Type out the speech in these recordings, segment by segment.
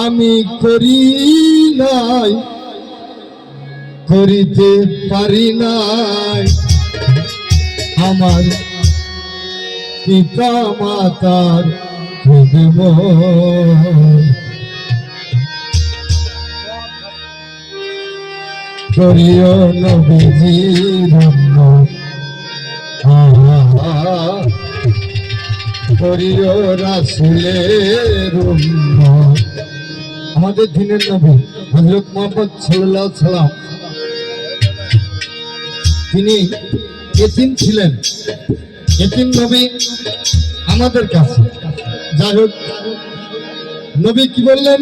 আমি করি নাই, করিতে পারি নাই আমার পিতা মাতার খোঁজখবর। করিও নবীজির উম্মত, করিও রাসূলের উম্মত। আমাদের দিনের নবী হযরত মুহাম্মদ সাল্লাল্লাহু আলাইহি সাল্লাম তিনি এতিম ছিলেন। এতিম নবী আমাদের কাছে। যাই হোক, নবী কি বললেন?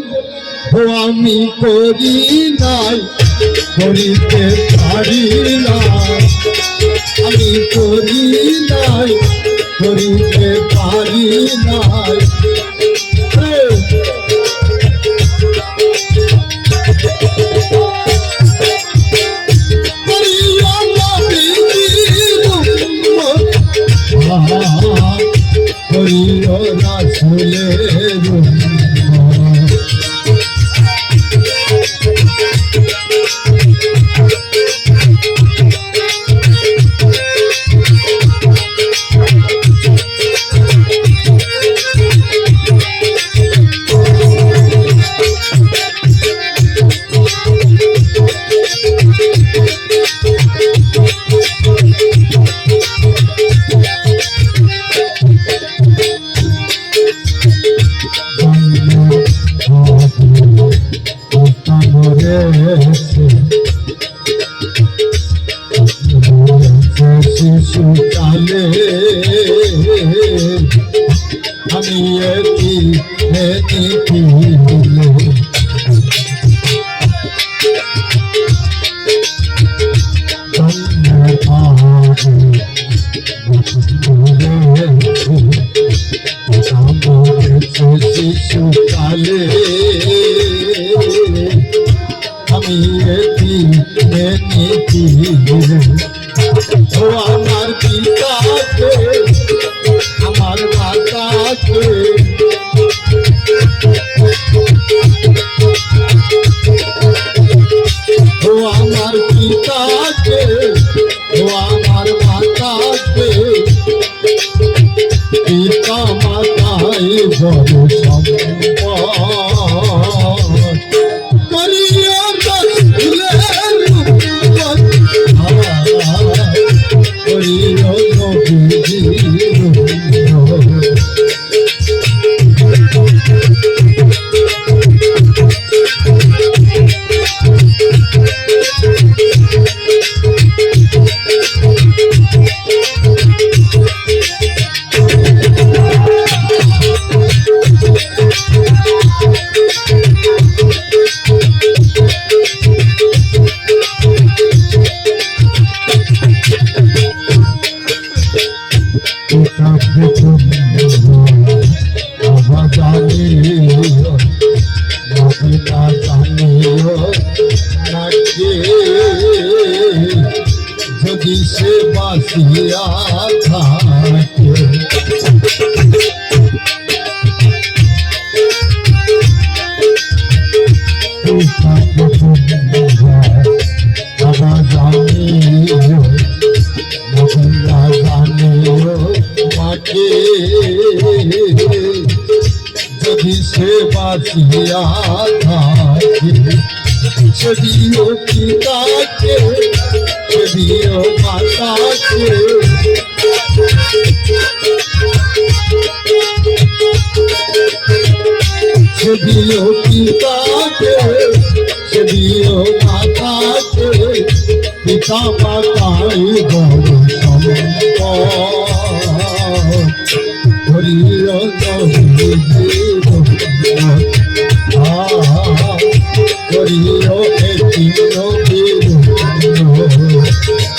ও আমি করি নাই, করিতে পারি নাই, আমি করি নাই, করিতে পারি নাই। করিও রাসূলের উম্মত। শিশুকালে আমি শিশুকালে আমি ও আমার পিতাকে, আমার মাতাকে, ও আমার পিতাকে, ও আমার মাতাকে, পিতা মাতাই বড় সম্পদ। করিও রাসূলের উম্মত, করিও নবীজির উম্মত। যদি সে বাঁচিয়া থাকে, বাবা জানিও, মহিলা জানিও মাকে, যদি সে বাঁচিয়া থাকে, যদিও পিতাকে, যদিও মাতাকে, যদিও পিতাকে, যদিও মাতাকে, পিতা মাতাই বড় সম্পদ। করিও নবীজির উম্মত, করিও এতিম নবীর উম্মত।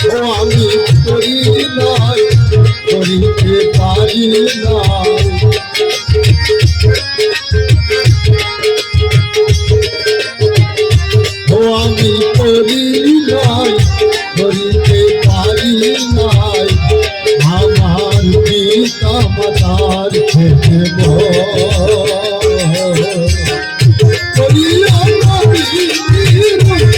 ও আমি করি নাই, করিতে পারি নাই, ও আমি করি নাই, করিতে পারি নাই আমার পিতা মাতার দেব করিয়া নবীর করিয়া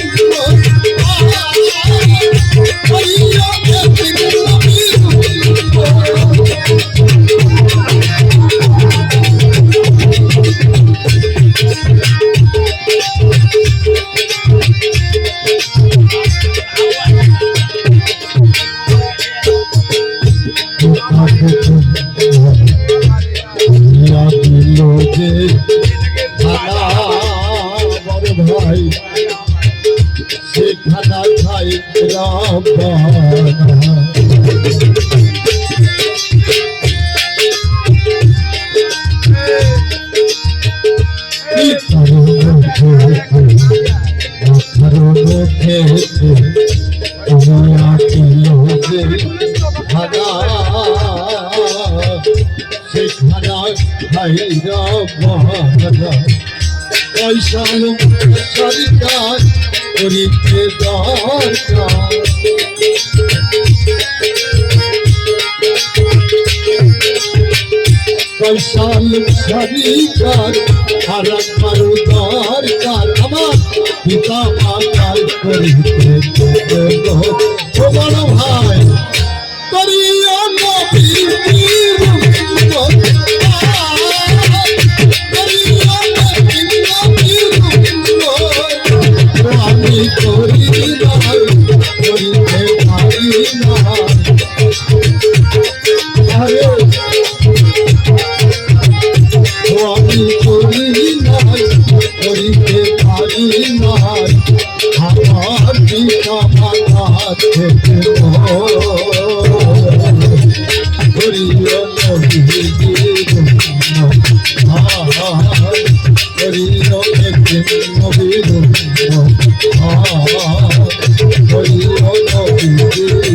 ভাই সেখানা খাই সেখানা খাইরা পয়সা সরকার করিতে দরকার পয়সা সরকার হারাক মারু দরকার আমার পিতা মাতার করিতে বড় ভাই করিয়া নবীর আমি করি নাই করিতে পারি না আরে আমি করি নাই করিতে পারি না আমার পিতা মাতা থেকে করিও নবীর করিও একদিন নবীর করিও নবীর